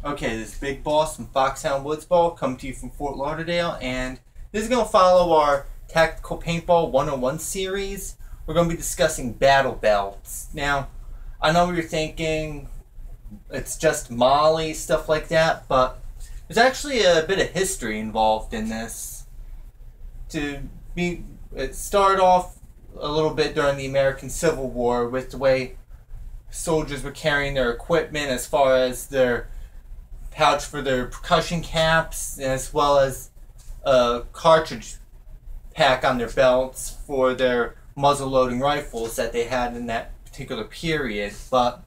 Okay, this is Big Boss from Foxhound Woodsball coming to you from Fort Lauderdale, and this is going to follow our Tactical Paintball 101 series. We're going to be discussing battle belts. Now, I know what you're thinking, it's just Molly, stuff like that, but there's actually a bit of history involved in this. It started off a little bit during the American Civil War with the way soldiers were carrying their equipment as far as their pouch for their percussion caps, as well as a cartridge pack on their belts for their muzzle loading rifles that they had in that particular period. But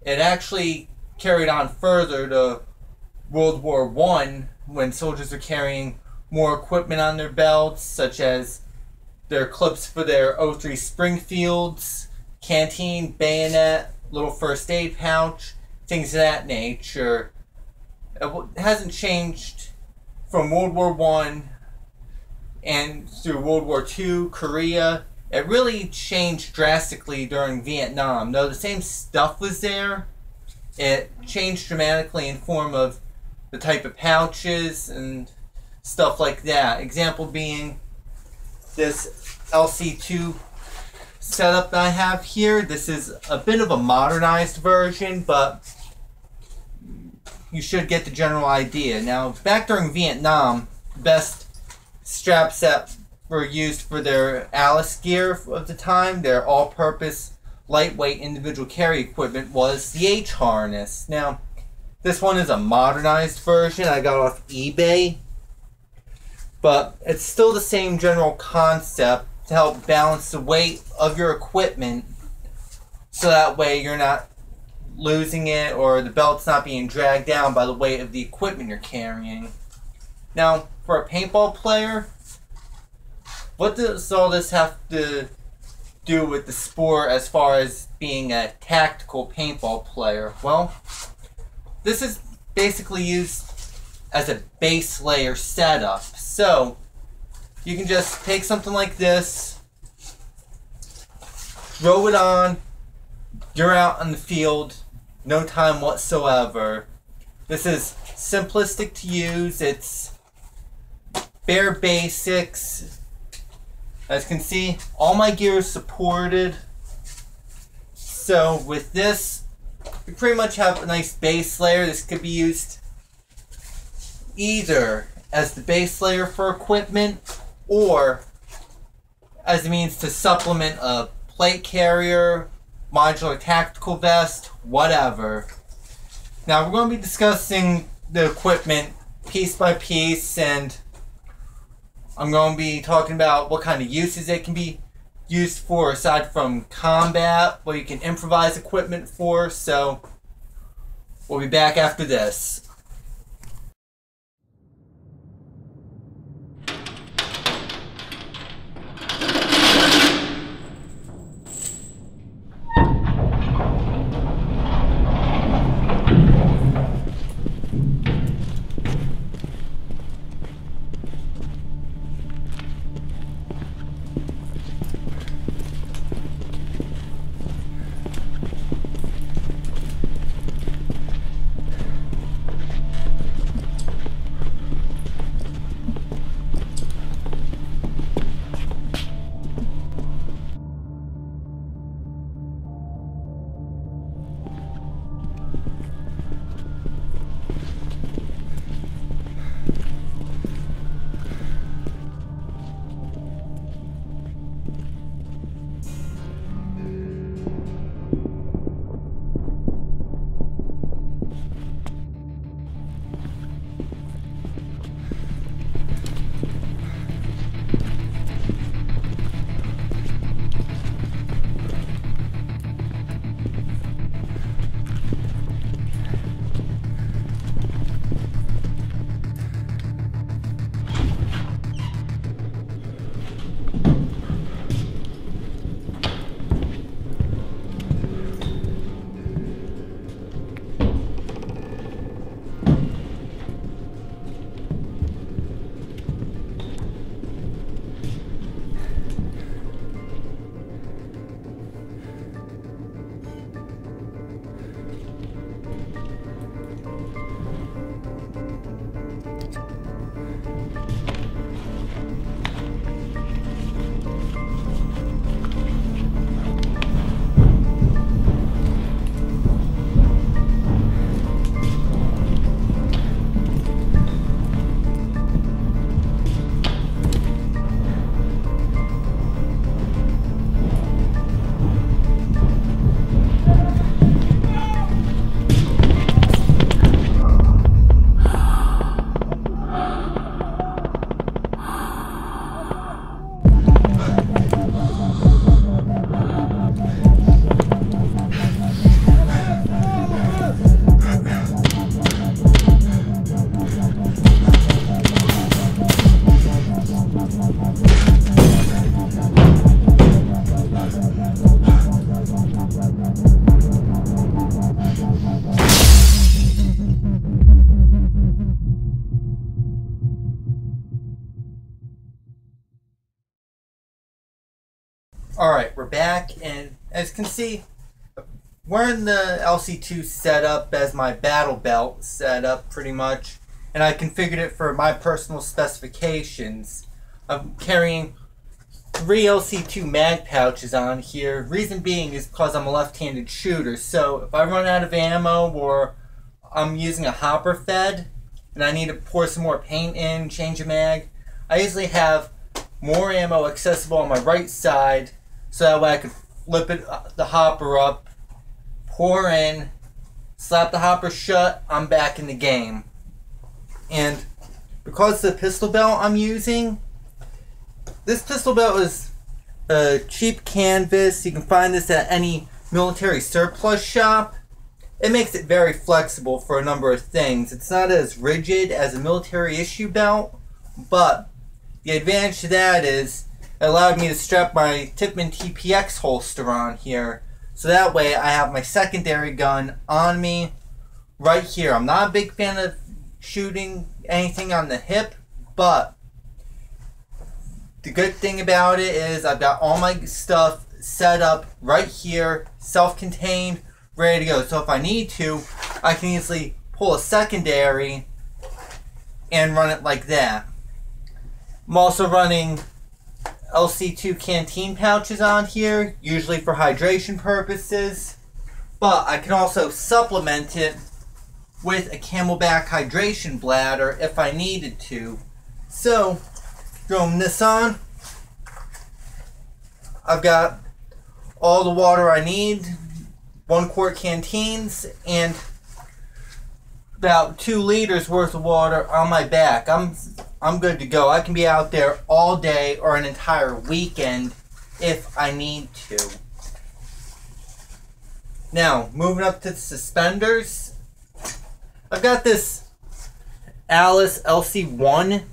it actually carried on further to World War I, when soldiers were carrying more equipment on their belts, such as their clips for their '03 Springfields, canteen, bayonet, little first aid pouch, things of that nature. It hasn't changed from World War I and through World War II, Korea. It really changed drastically during Vietnam. Though the same stuff was there, it changed dramatically in form of the type of pouches and stuff like that. Example being this LC2 setup that I have here. This is a bit of a modernized version, but you should get the general idea. Now, back during Vietnam, the best straps that were used for their Alice gear of the time, their all-purpose lightweight individual carry equipment, was the H-harness. Now, this one is a modernized version I got off eBay, but it's still the same general concept to help balance the weight of your equipment, so that way you're not losing it or the belt's not being dragged down by the weight of the equipment you're carrying. Now, for a paintball player, what does all this have to do with the sport as far as being a tactical paintball player? Well, this is basically used as a base layer setup. So, you can just take something like this, throw it on, you're out on the field, no time whatsoever. This is simplistic to use, it's bare basics. As you can see, all my gear is supported. So with this, we pretty much have a nice base layer. This could be used either as the base layer for equipment or as a means to supplement a plate carrier, modular tactical vest, whatever. Now we're going to be discussing the equipment piece by piece, and I'm going to be talking about what kind of uses it can be used for aside from combat, what you can improvise equipment for. So we'll be back after this. Alright, we're back, and as you can see, we're in the LC2 setup as my battle belt setup, pretty much. And I configured it for my personal specifications. I'm carrying 3 LC2 mag pouches on here. Reason being is because I'm a left-handed shooter, so if I run out of ammo or I'm using a hopper fed and I need to pour some more paint in, change a mag, I usually have more ammo accessible on my right side, so that way I can flip the hopper up, pour in, slap the hopper shut, I'm back in the game. And because the pistol belt I'm using, this pistol belt is a cheap canvas. You can find this at any military surplus shop. It makes it very flexible for a number of things. It's not as rigid as a military issue belt, but the advantage to that is it allowed me to strap my Tippmann TPX holster on here. So that way I have my secondary gun on me right here. I'm not a big fan of shooting anything on the hip, but the good thing about it is I've got all my stuff set up right here, self-contained, ready to go. So if I need to, I can easily pull a secondary and run it like that. I'm also running LC2 canteen pouches on here, usually for hydration purposes, but I can also supplement it with a Camelback hydration bladder if I needed to. So, throwing this on, I've got all the water I need, 1 quart canteens, and about 2 liters worth of water on my back. I'm good to go. I can be out there all day or an entire weekend if I need to. Now, moving up to the suspenders, I've got this Alice LC1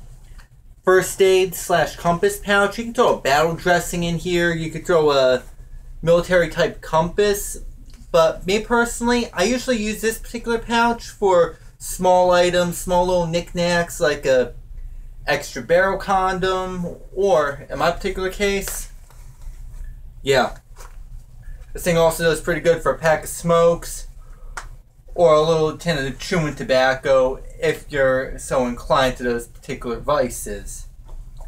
first aid / compass pouch. You can throw a battle dressing in here. You could throw a military type compass. But me personally, I usually use this particular pouch for small items, small little knickknacks like a extra barrel condom, or in my particular case, yeah, this thing also does pretty good for a pack of smokes or a little tin of chewing tobacco if you're so inclined to those particular vices.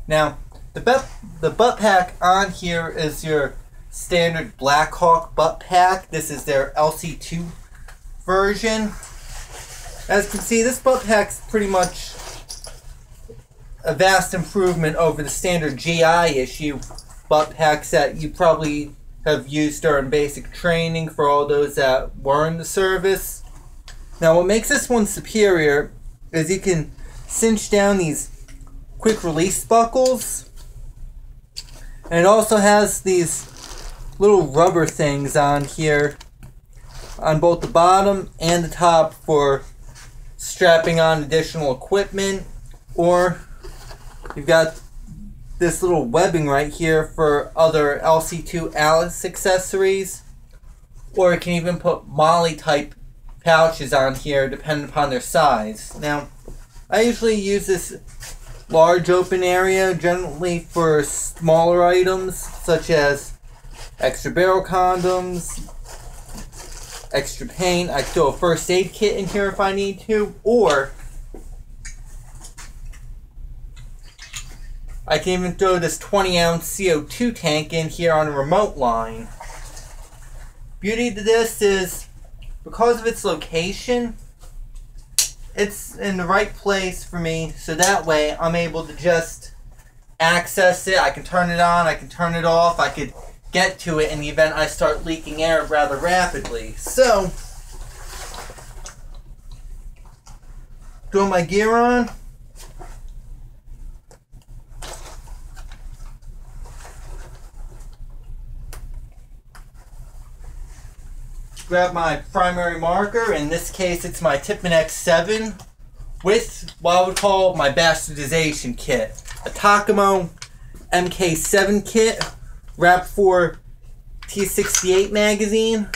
Now, the butt pack on here is your standard Blackhawk butt pack. This is their LC2 version. As you can see, this butt pack's pretty much a vast improvement over the standard GI issue butt packs that you probably have used during basic training for all those that were in the service. Now, what makes this one superior is you can cinch down these quick release buckles, and it also has these little rubber things on here on both the bottom and the top for strapping on additional equipment, or you've got this little webbing right here for other LC2 Alice accessories, or you can even put Molly type pouches on here depending upon their size. Now, I usually use this large open area generally for smaller items such as extra barrel condoms, extra paint. I throw a first aid kit in here if I need to, or I can even throw this 20-ounce CO2 tank in here on a remote line. Beauty to this is, because of its location, it's in the right place for me, so that way I'm able to just access it. I can turn it on, I can turn it off, I could get to it in the event I start leaking air rather rapidly. So, throw my gear on. Grab my primary marker. In this case, it's my Tippmann X7 with what I would call my bastardization kit. A Takamo MK7 kit, wrapped for T68 magazine.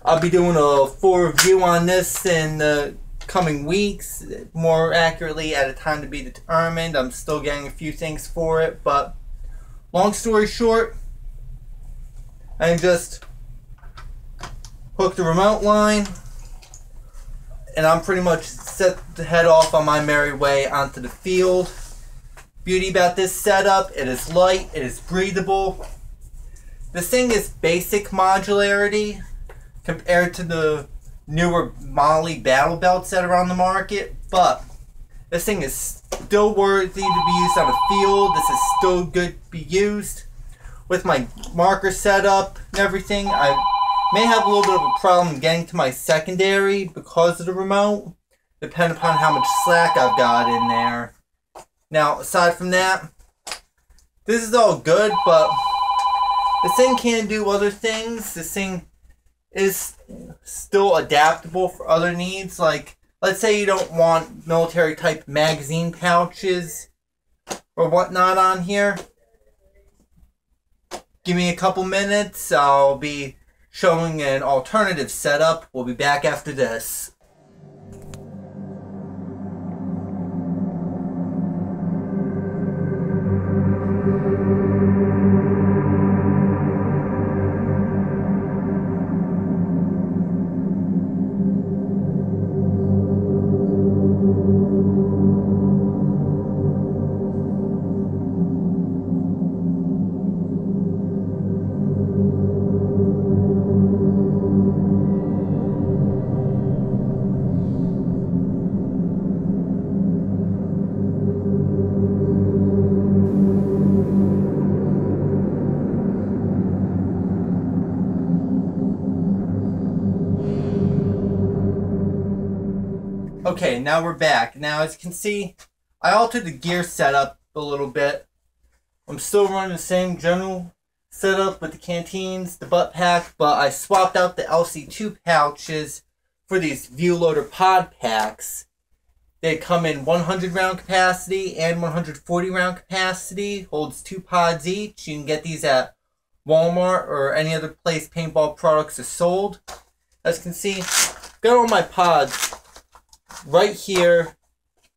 I'll be doing a full review on this in the coming weeks, more accurately at a time to be determined. I'm still getting a few things for it, but long story short, I just hook the remote line, and I'm pretty much set to head off on my merry way onto the field. Beauty about this setup, it is light, it is breathable. This thing is basic modularity compared to the newer Molly battle belts that are on the market, but this thing is still worthy to be used on the field. This is still good to be used. With my marker setup and everything, I may have a little bit of a problem getting to my secondary because of the remote, depending upon how much slack I've got in there. Now, aside from that, this is all good, but this thing can do other things. This thing is still adaptable for other needs. Like, let's say you don't want military type magazine pouches or whatnot on here. Give me a couple minutes. I'll be showing an alternative setup. We'll be back after this. Okay, now we're back. Now, as you can see, I altered the gear setup a little bit. I'm still running the same general setup with the canteens, the butt pack, but I swapped out the LC2 pouches for these view loader pod packs. They come in 100 round capacity and 140 round capacity, holds 2 pods each. You can get these at Walmart or any other place paintball products are sold. As you can see, got all my pods right here,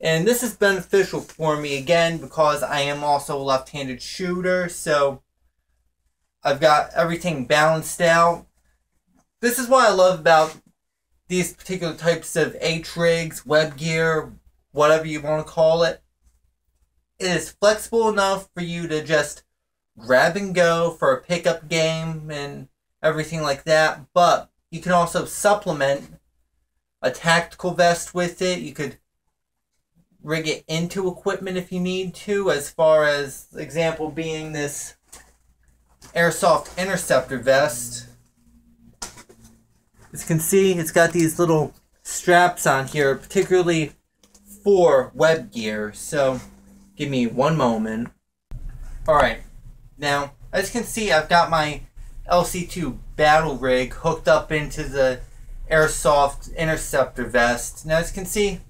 and this is beneficial for me again because I am also a left-handed shooter, so I've got everything balanced out. This is what I love about these particular types of H-rigs, web gear, whatever you want to call it. It is flexible enough for you to just grab and go for a pickup game and everything like that, but you can also supplement a tactical vest with it. You could rig it into equipment if you need to, as far as example being this airsoft interceptor vest. As you can see, it's got these little straps on here, particularly for web gear. So give me one moment. Alright, now as you can see, I've got my LC2 battle rig hooked up into the airsoft interceptor vest. Now as you can see,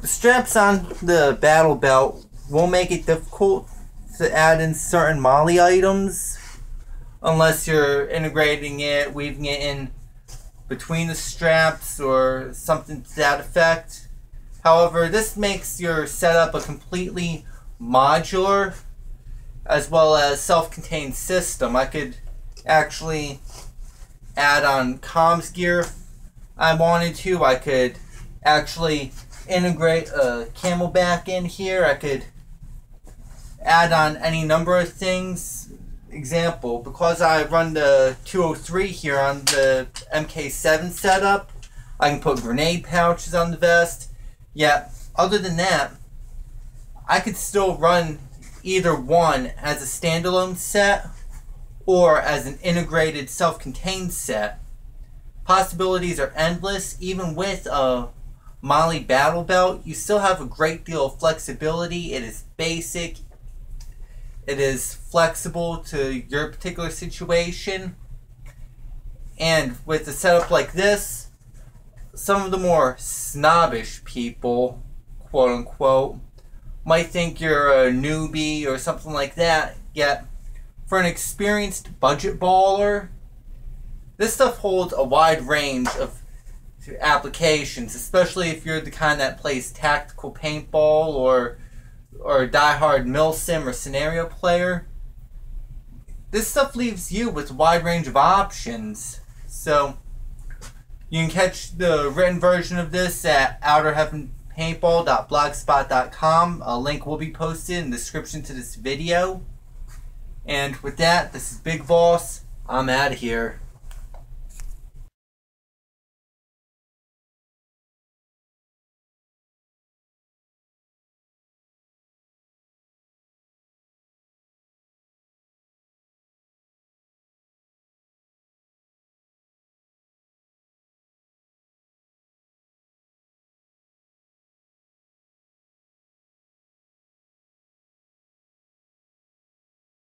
the straps on the battle belt will make it difficult to add in certain Molly items unless you're integrating it, weaving it in between the straps or something to that effect. However, this makes your setup a completely modular as well as self-contained system. I could actually add on comms gear if I wanted to. I could actually integrate a camelback in here. I could add on any number of things. Example, because I run the 203 here on the MK7 setup, I can put grenade pouches on the vest. Yeah, other than that, I could still run either one as a standalone set or as an integrated self-contained set. Possibilities are endless. Even with a Molly battle belt, you still have a great deal of flexibility. It is basic. It is flexible to your particular situation. And with a setup like this, some of the more snobbish people, quote unquote, might think you're a newbie or something like that. Yet, for an experienced budget baller, this stuff holds a wide range of applications, especially if you're the kind that plays tactical paintball or a diehard milsim or scenario player. this stuff leaves you with a wide range of options. So you can catch the written version of this at outerheavenpaintball.blogspot.com. A link will be posted in the description to this video. And with that, this is Big Boss. I'm out of here.